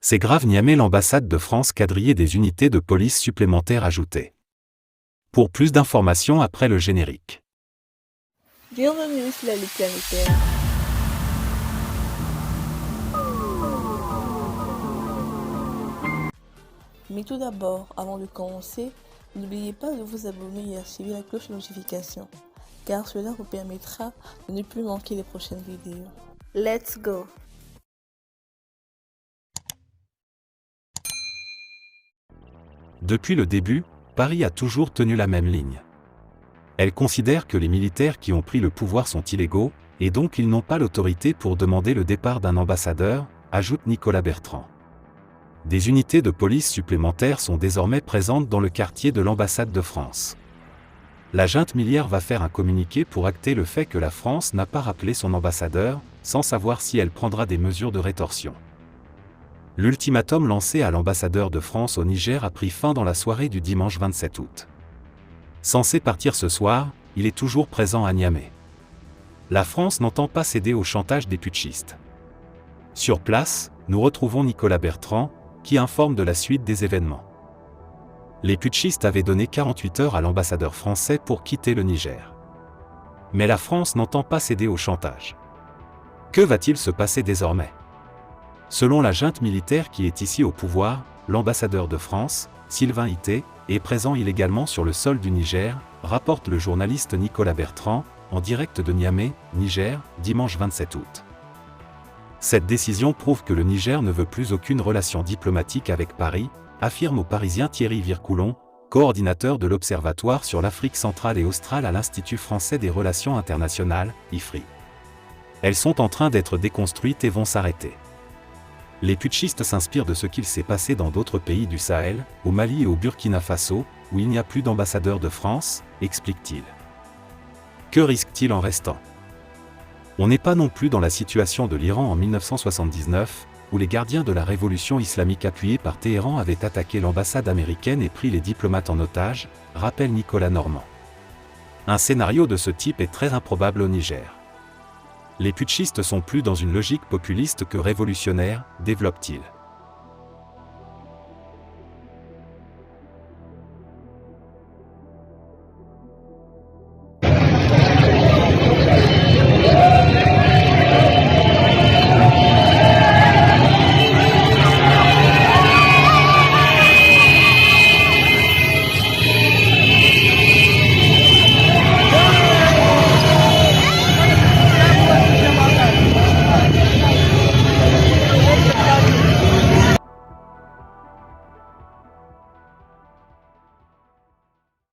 C'est grave. Niamey, l'ambassade de France quadrillée, des unités de police supplémentaires ajoutées. Pour plus d'informations après le générique. Bienvenue sur la Ligue planétaire. Mais tout d'abord, avant de commencer, n'oubliez pas de vous abonner et activer la cloche de notification, car cela vous permettra de ne plus manquer les prochaines vidéos. Let's go! Depuis le début, Paris a toujours tenu la même ligne. Elle considère que les militaires qui ont pris le pouvoir sont illégaux, et donc ils n'ont pas l'autorité pour demander le départ d'un ambassadeur, ajoute Nicolas Bertrand. Des unités de police supplémentaires sont désormais présentes dans le quartier de l'ambassade de France. La junte miliaire va faire un communiqué pour acter le fait que la France n'a pas rappelé son ambassadeur, sans savoir si elle prendra des mesures de rétorsion. L'ultimatum lancé à l'ambassadeur de France au Niger a pris fin dans la soirée du dimanche 27 août. Censé partir ce soir, il est toujours présent à Niamey. La France n'entend pas céder au chantage des putschistes. Sur place, nous retrouvons Nicolas Bertrand, qui informe de la suite des événements. Les putschistes avaient donné 48 heures à l'ambassadeur français pour quitter le Niger. Mais la France n'entend pas céder au chantage. Que va-t-il se passer désormais ? Selon la junte militaire qui est ici au pouvoir, l'ambassadeur de France, Sylvain Ité, est présent illégalement sur le sol du Niger, rapporte le journaliste Nicolas Bertrand, en direct de Niamey, Niger, dimanche 27 août. Cette décision prouve que le Niger ne veut plus aucune relation diplomatique avec Paris, affirme au Parisien Thierry Vircoulon, coordinateur de l'Observatoire sur l'Afrique centrale et australe à l'Institut français des relations internationales, IFRI. Elles sont en train d'être déconstruites et vont s'arrêter. Les putschistes s'inspirent de ce qu'il s'est passé dans d'autres pays du Sahel, au Mali et au Burkina Faso, où il n'y a plus d'ambassadeur de France, explique-t-il. Que risque-t-il en restant ? On n'est pas non plus dans la situation de l'Iran en 1979, où les gardiens de la révolution islamique appuyés par Téhéran avaient attaqué l'ambassade américaine et pris les diplomates en otage, rappelle Nicolas Normand. Un scénario de ce type est très improbable au Niger. Les putschistes sont plus dans une logique populiste que révolutionnaire, développe-t-il.